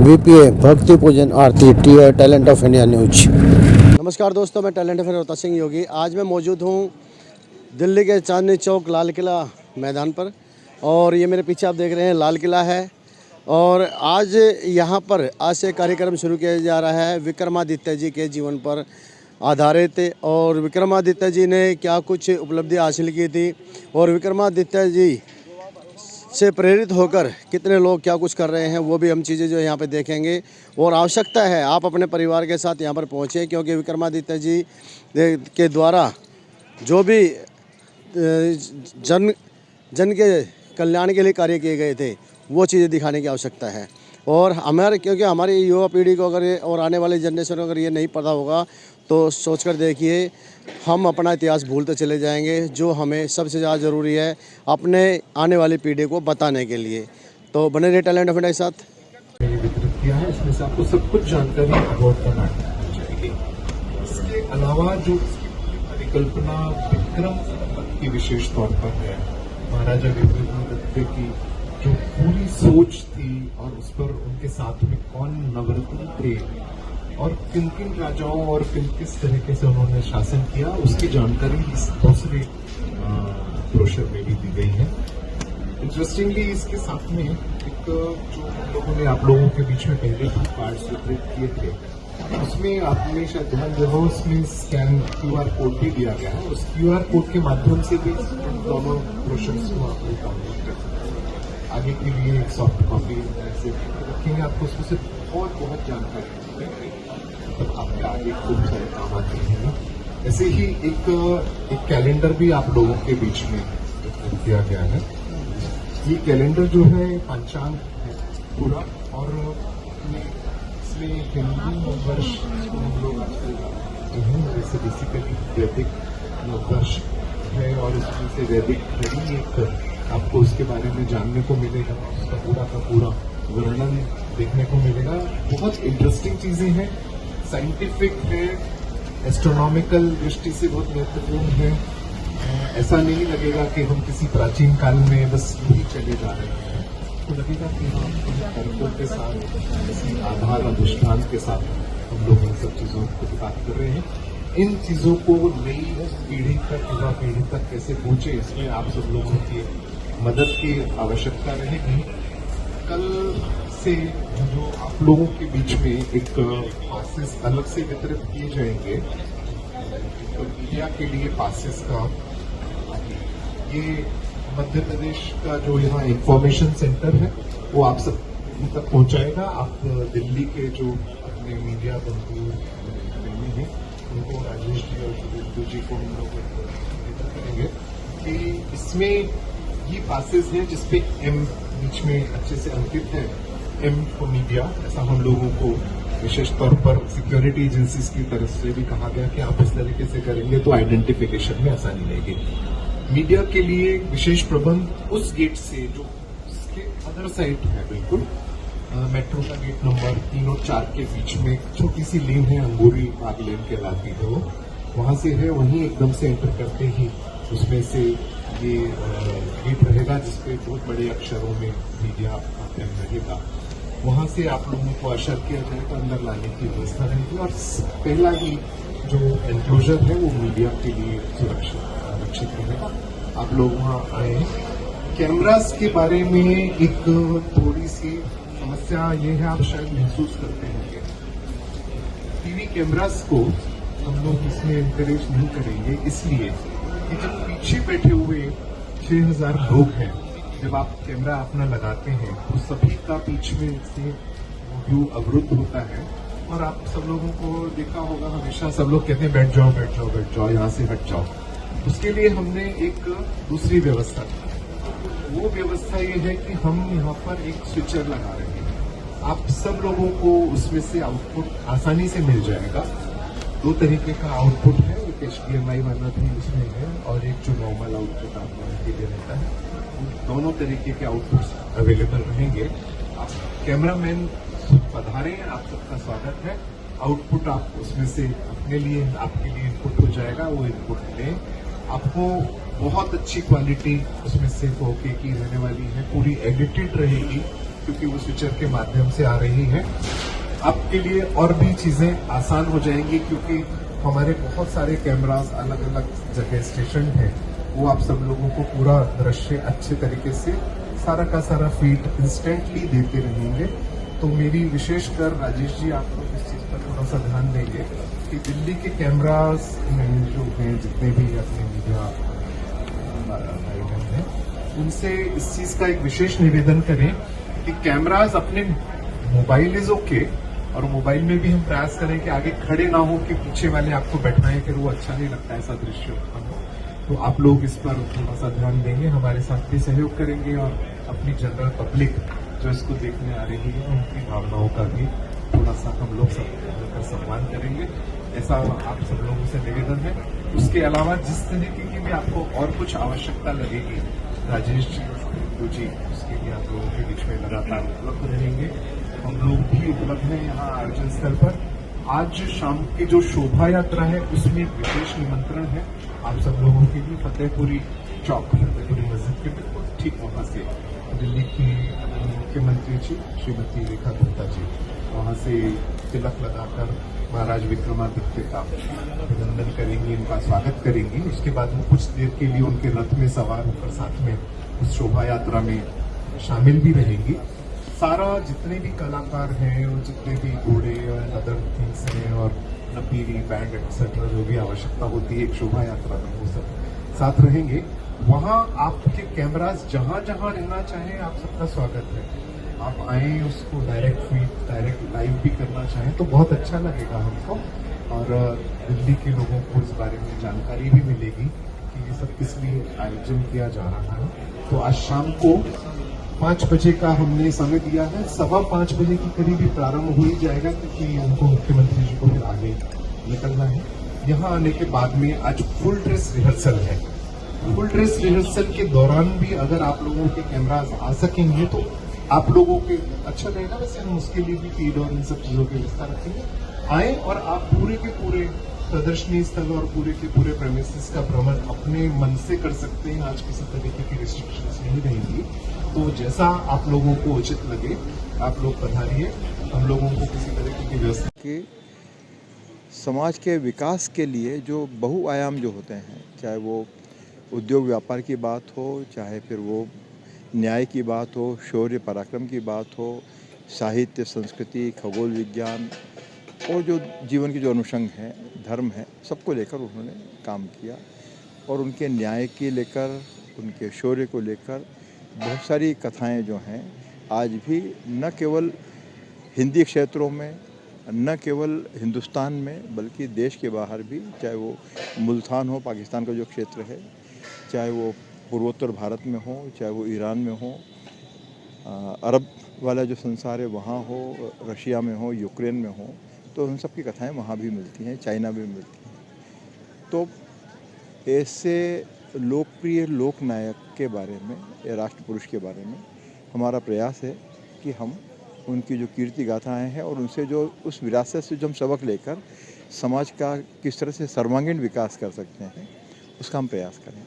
VPA भक्ति पूजन आरती talent of India news. नमस्कार दोस्तों, मैं टैलेंट ऑफ रोहता सिंह योगी। आज मैं मौजूद हूँ दिल्ली के चांदनी चौक लाल किला मैदान पर, और ये मेरे पीछे आप देख रहे हैं लाल किला है। और आज यहाँ पर आज से कार्यक्रम शुरू किया जा रहा है विक्रमादित्य जी के जीवन पर आधारित। और विक्रमादित्य जी ने क्या कुछ उपलब्धि हासिल की थी और विक्रमादित्य जी से प्रेरित होकर कितने लोग क्या कुछ कर रहे हैं, वो भी हम चीज़ें जो यहाँ पे देखेंगे। और आवश्यकता है आप अपने परिवार के साथ यहाँ पर पहुँचें, क्योंकि विक्रमादित्य जी के द्वारा जो भी जन के कल्याण के लिए कार्य किए गए थे वो चीज़ें दिखाने की आवश्यकता है। और क्योंकि हमारी युवा पीढ़ी को अगर और आने वाली जनरेशन को अगर ये नहीं पता होगा तो सोचकर देखिए हम अपना इतिहास भूलते चले जाएंगे, जो हमें सबसे ज़्यादा ज़रूरी है अपने आने वाली पीढ़ी को बताने के लिए। तो बने रहिए टैलेंट ऑफ इंडिया के साथ। वितरित किया है, इसमें से आपको सब कुछ जानकारी अवॉर्ड का मिल जाएगी। इसके अलावा जो इसकी परिकल्पना विक्रम की विशेष तौर पर है, महाराजा विक्रमादित्य की जो पूरी सोच थी और उस पर उनके साथ में कौन नवरत्न थे और किन किन राजाओं और किस तरीके से उन्होंने शासन किया, उसकी जानकारी इस दूसरे ब्रोशर में भी दी गई है। इंटरेस्टिंगली इसके साथ में एक जो हम लोगों ने आप लोगों के बीच में पहले ही कार्ड्स वितरित किए थे, उसमें आपने शायद ध्यान दिया हो, उसमें स्कैन QR कोड भी दिया गया है। उस QR कोड के माध्यम से भी दोनों ब्रोशर्स को आप लोग डाउनलोड कर सकते हैं। आगे के लिए एक सॉफ्ट कॉपी ऐसे रखेंगे, आपको उसमें से बहुत जानकारी मतलब आपके आगे खूब सारे काम आते हैं। ऐसे ही एक कैलेंडर भी आप लोगों के बीच में दिया गया है। ये कैलेंडर जो है पंचांग है पूरा, और इसमें हिंदू वर्ष हम लोग आजकल जो है वैसे बेसिकली वैदिक वर्ष है, और इसमें से वैदिक घड़ी एक आपको उसके बारे में जानने को मिलेगा, उसका पूरा का पूरा वर्णन देखने को मिलेगा। बहुत इंटरेस्टिंग चीजें हैं, साइंटिफिक है, एस्ट्रोनॉमिकल दृष्टि से बहुत महत्वपूर्ण है। ऐसा नहीं लगेगा कि हम किसी प्राचीन काल में बस यही चले जा रहे हैं, तो लगेगा कि हम तर्कों के साथ किसी आधार और दृष्टांत के साथ हम लोग इन सब चीजों को बात कर रहे हैं। इन चीजों को नई पीढ़ी तक, युवा पीढ़ी तक कैसे पहुंचे, इसमें आप सब लोगों की मदद की आवश्यकता रहेगी। कल से जो आप लोगों के बीच में एक पासेस अलग से वितरित किए जाएंगे, तो मीडिया के लिए पासेस का ये मध्य प्रदेश का जो यहाँ इंफॉर्मेशन सेंटर है वो आप सब तक पहुंचाएगा। आप दिल्ली के जो अपने मीडिया बंधु हैं उनको, राजेश जी और सुरेंद्र जी को हम लोग निवेदन करेंगे कि इसमें ये पासेस हैं जिसपे M बीच में अच्छे से अंकित है, M फॉर मीडिया। ऐसा हम लोगों को विशेष तौर पर सिक्योरिटी एजेंसीज की तरफ से भी कहा गया कि आप इस तरीके से करेंगे तो आइडेंटिफिकेशन में आसानी रहेगी। मीडिया के लिए विशेष प्रबंध उस गेट से जो उसके अदर साइड है, बिल्कुल मेट्रो का गेट नंबर 3 और 4 के बीच में एक छोटी सी लेन है, अंगूरी बाग लेन कहलाती है, वो वहां से है। वहीं एकदम से एंटर करते ही उसमें से ये गेट रहेगा जिसपे बहुत बड़े अक्षरों में मीडिया रहेगा। वहां से आप लोगों को अशर किया जाएगा, अंदर लाने की व्यवस्था रहेगी, और पहला ही जो एनक्लोजर है वो मीडिया के लिए सुरक्षित रहेगा। आप लोग वहां आए। कैमरास के बारे में एक थोड़ी सी समस्या ये है, आप शायद महसूस करते होंगे, टीवी कैमरास को हम लोग इसमें एनकरेज नहीं करेंगे, इसलिए कि जब पीछे बैठे हुए 6000 लोग हैं, जब आप कैमरा अपना लगाते हैं तो सभी का बीच में से व्यू अवरुद्ध होता है। और आप सब लोगों को देखा होगा, हमेशा सब लोग कहते हैं बैठ जाओ बैठ जाओ बैठ जाओ, यहाँ से हट जाओ। उसके लिए हमने एक दूसरी व्यवस्था की। वो व्यवस्था ये है कि हम यहाँ पर एक स्विचर लगा रहे हैं, आप सब लोगों को उसमें से आउटपुट आसानी से मिल जाएगा। 2 तरीके का आउटपुट है, एक HDMI वाला भी उसमें है और एक जो नॉर्मल आउटपुट आपके लिए रहता है। दोनों तरीके के आउटपुट्स अवेलेबल रहेंगे। आप कैमरामैन पधारे, आप सबका स्वागत है। आउटपुट आप उसमें से अपने लिए, आपके लिए इनपुट हो जाएगा, वो इनपुट लें। आपको बहुत अच्छी क्वालिटी उसमें से 4K की रहने वाली है, पूरी एडिटेड रहेगी, क्योंकि वो स्विचर के माध्यम से आ रही है। आपके लिए और भी चीजें आसान हो जाएंगी क्योंकि हमारे बहुत सारे कैमरास अलग अलग जगह स्टेशन है। वो आप सब लोगों को पूरा दृश्य अच्छे तरीके से सारा का सारा फीड इंस्टेंटली देते रहेंगे। तो मेरी विशेषकर राजेश जी आप लोग इस चीज पर थोड़ा सा ध्यान देंगे कि दिल्ली के कैमरास जो हैं जितने भी अपने मीडिया भाई बहन हैं उनसे इस चीज का एक विशेष निवेदन करें कि कैमरास अपने मोबाइल इज ओके और मोबाइल में भी हम प्रयास करें कि आगे खड़े ना हो कि पीछे वाले आपको बैठाएं, फिर वो अच्छा नहीं लगता ऐसा दृश्य उत्पन्न हो। तो आप लोग इस पर थोड़ा सा ध्यान देंगे, हमारे साथ भी सहयोग करेंगे और अपनी जनरल पब्लिक जो इसको देखने आ रही है उनकी भावनाओं का भी थोड़ा सा हम लोग सब मिलकर सम्मान करेंगे, ऐसा आप सब लोगों से निवेदन है। उसके अलावा जिस तरीके की भी आपको और कुछ आवश्यकता लगेगी राजेश जी और गुरु जी उसके लिए आप लोगों के बीच में लगातार उपलब्ध रहेंगे। हम लोग भी उपलब्ध हैं यहाँ आयोजन स्थल पर। आज शाम की जो शोभा यात्रा है उसमें एक विशेष निमंत्रण है आप सब लोगों के लिए फतेहपुरी चौक, फतेहपुरी मस्जिद के बिल्कुल ठीक वहां से दिल्ली की मुख्यमंत्री जी श्रीमती रेखा गुप्ता जी वहां से तिलक लगाकर महाराज विक्रमादित्य का अभिनंदन करेंगी, इनका स्वागत करेंगी। उसके बाद वो कुछ देर के लिए उनके रथ में सवार होकर साथ में उस शोभा यात्रा में शामिल भी रहेंगी। सारा जितने भी कलाकार हैं और जितने भी घोड़े और अदर थिंग्स हैं और नपीरी बैंड एक्सेट्रा जो भी आवश्यकता होती है एक शोभा यात्रा में वो सब साथ रहेंगे। वहां आपके कैमरास जहां जहां रहना चाहें आप सबका स्वागत है। आप आए उसको डायरेक्ट फीड डायरेक्ट लाइव भी करना चाहें तो बहुत अच्छा लगेगा हमको और दिल्ली के लोगों को इस बारे में जानकारी भी मिलेगी कि ये सब किस लिए आयोजन किया जा रहा है। तो आज शाम को 5 बजे का हमने समय दिया है, 5:15 बजे के करीब ही प्रारंभ हो ही जाएगा क्योंकि उनको मुख्यमंत्री जी को फिर आगे निकलना है। यहाँ आने के बाद में आज फुल ड्रेस रिहर्सल है। फुल ड्रेस रिहर्सल के दौरान भी अगर आप लोगों के कैमरास आ सकेंगे तो आप लोगों के अच्छा रहेगा। वैसे हम उसके लिए भी फीड और इन सब चीजों की व्यवस्था रखेंगे। आए और आप पूरे के पूरे प्रदर्शनी स्थल और पूरे के पूरे प्रेमिसेस का भ्रमण अपने मन से कर सकते हैं। आज किसी तरीके की रिस्ट्रिक्शंस नहीं रहेंगी। तो जैसा आप लोगों को उचित लगे आप लोग पधारिए, हम लोगों को किसी तरीके की व्यवस्था कि समाज के विकास के लिए जो बहुआयाम जो होते हैं, चाहे वो उद्योग व्यापार की बात हो, चाहे फिर वो न्याय की बात हो, शौर्य पराक्रम की बात हो, साहित्य, संस्कृति, खगोल विज्ञान और जो जीवन के जो अनुषंग हैं, धर्म है, सबको लेकर उन्होंने काम किया और उनके न्याय के लेकर, उनके शौर्य को लेकर बहुत सारी कथाएं जो हैं आज भी न केवल हिंदी क्षेत्रों में, न केवल हिंदुस्तान में बल्कि देश के बाहर भी, चाहे वो मुल्तान हो पाकिस्तान का जो क्षेत्र है, चाहे वो पूर्वोत्तर भारत में हो, चाहे वो ईरान में हो, अरब वाला जो संसार है वहाँ हो, रशिया में हो, यूक्रेन में हो, तो उन सब की कथाएं वहाँ भी मिलती हैं, चाइना में भी मिलती हैं। तो ऐसे लोकप्रिय लोकनायक के बारे में या राष्ट्र पुरुष के बारे में हमारा प्रयास है कि हम उनकी जो कीर्ति गाथाएँ हैं और उनसे जो उस विरासत से जो हम सबक लेकर समाज का किस तरह से सर्वांगीण विकास कर सकते हैं उसका हम प्रयास करें।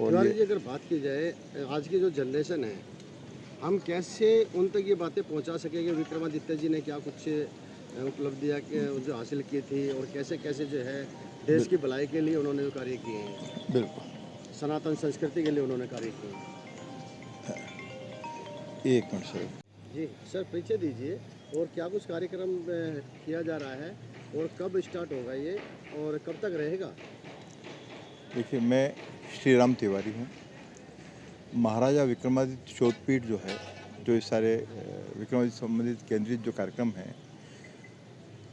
और जी अगर बात की जाए आज की जो जनरेशन है हम कैसे उन तक ये बातें पहुंचा सकेंगे, विक्रमादित्य जी ने क्या कुछ उपलब्धियां जो हासिल की थी और कैसे कैसे जो है देश की भलाई के लिए उन्होंने जो कार्य किए हैं, बिल्कुल सनातन संस्कृति के लिए उन्होंने कार्य किए हैं। एक मिनट सर। जी सर परिचय दीजिए और क्या कुछ कार्यक्रम किया जा रहा है और कब स्टार्ट होगा ये और कब तक रहेगा? देखिए, मैं श्री राम तिवारी हूँ। महाराजा विक्रमादित्य शोधपीठ जो है, जो इस सारे विक्रमादित्य संबंधित केंद्रित जो कार्यक्रम हैं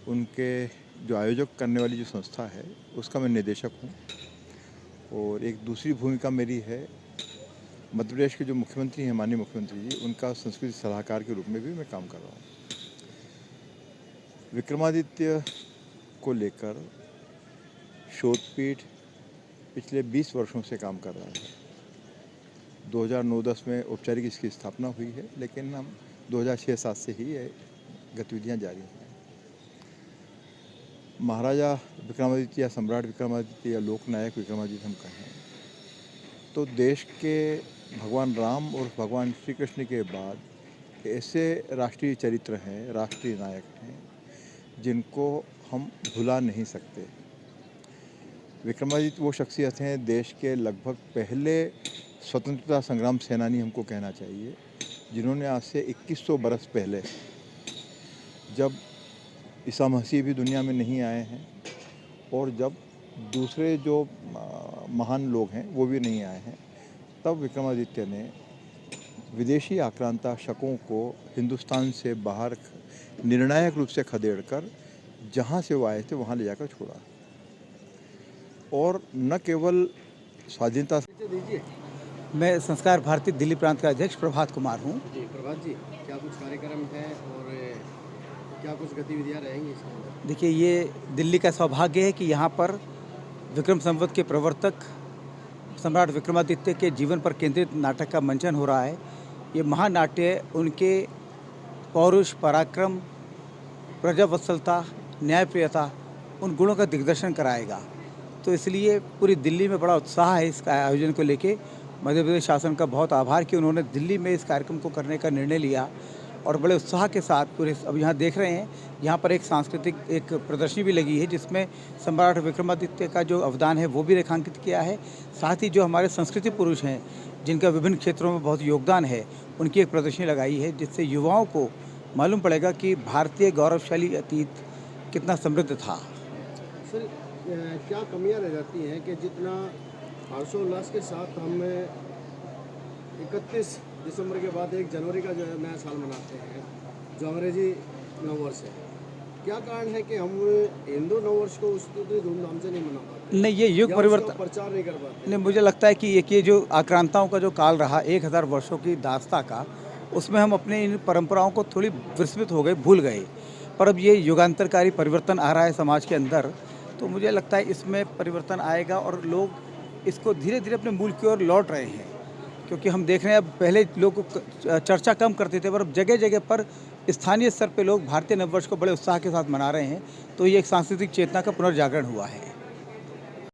उनके जो आयोजक करने वाली जो संस्था है उसका मैं निदेशक हूँ। और एक दूसरी भूमिका मेरी है, मध्य प्रदेश के जो मुख्यमंत्री हैं, माननीय मुख्यमंत्री जी, उनका संस्कृति सलाहकार के रूप में भी मैं काम कर रहा हूँ। विक्रमादित्य को लेकर शोधपीठ पिछले 20 वर्षों से काम कर रहा है। 2009-10 में औपचारिक इसकी स्थापना हुई है, लेकिन हम 2006-7 से ही ये गतिविधियाँ जारी हैं। महाराजा विक्रमादित्य या सम्राट विक्रमादित्य या लोकनायक विक्रमादित्य हम कहें तो देश के भगवान राम और भगवान श्री कृष्ण के बाद ऐसे राष्ट्रीय चरित्र हैं, राष्ट्रीय नायक हैं, जिनको हम भुला नहीं सकते। विक्रमादित्य वो शख्सियत हैं, देश के लगभग पहले स्वतंत्रता संग्राम सेनानी हमको कहना चाहिए, जिन्होंने आज से 2100 बरस पहले, जब ईसा मसीह भी दुनिया में नहीं आए हैं और जब दूसरे जो महान लोग हैं वो भी नहीं आए हैं, तब विक्रमादित्य ने विदेशी आक्रांता शकों को हिंदुस्तान से बाहर निर्णायक रूप से खदेड़कर जहाँ से वो आए थे वहाँ ले जाकर छोड़ा। और न केवल स्वाधीनता। मैं संस्कार भारती दिल्ली प्रांत का अध्यक्ष प्रभात कुमार हूँ। जी प्रभात जी, क्या कुछ कार्यक्रम है और क्या कुछ गतिविधियाँ रहेंगी इसके अंदर? देखिए, ये दिल्ली का सौभाग्य है कि यहाँ पर विक्रम संवत के प्रवर्तक सम्राट विक्रमादित्य के जीवन पर केंद्रित नाटक का मंचन हो रहा है। ये महानाट्य उनके पौरुष, पराक्रम, प्रजावत्सलता, न्यायप्रियता, उन गुणों का दिग्दर्शन कराएगा। तो इसलिए पूरी दिल्ली में बड़ा उत्साह है इस आयोजन को लेके। मध्य प्रदेश शासन का बहुत आभार कि उन्होंने दिल्ली में इस कार्यक्रम को करने का निर्णय लिया और बड़े उत्साह के साथ पूरे। अब यहाँ देख रहे हैं, यहाँ पर एक सांस्कृतिक एक प्रदर्शनी भी लगी है जिसमें सम्राट विक्रमादित्य का जो अवदान है वो भी रेखांकित किया है। साथ ही जो हमारे संस्कृति पुरुष हैं जिनका विभिन्न क्षेत्रों में बहुत योगदान है, उनकी एक प्रदर्शनी लगाई है, जिससे युवाओं को मालूम पड़ेगा कि भारतीय गौरवशाली अतीत कितना समृद्ध था। सर, क्या कमियां रह जाती हैं कि जितना हर्षोल्लास के साथ हम 31 दिसंबर के बाद 1 जनवरी का जो है नया साल मनाते हैं, जो अंग्रेजी नववर्ष है, क्या कारण है कि हम हिंदू नववर्ष को उतनी धूमधाम से नहीं मना पाते? नहीं, ये युग परिवर्तन प्रचार नहीं कर पाते। नहीं, मुझे लगता है कि ये जो आक्रांताओं का जो काल रहा 1000 वर्षों की दास्ता का, उसमें हम अपने इन परंपराओं को थोड़ी विस्मृत हो गए, भूल गए। पर अब ये युगांतरकारी परिवर्तन आ रहा है समाज के अंदर, तो मुझे लगता है इसमें परिवर्तन आएगा और लोग इसको धीरे धीरे अपने मूल की ओर लौट रहे हैं। क्योंकि हम देख रहे हैं, अब पहले लोग चर्चा कम करते थे, पर अब जगह जगह पर स्थानीय स्तर पे लोग भारतीय नववर्ष को बड़े उत्साह के साथ मना रहे हैं। तो ये एक सांस्कृतिक चेतना का पुनर्जागरण हुआ है।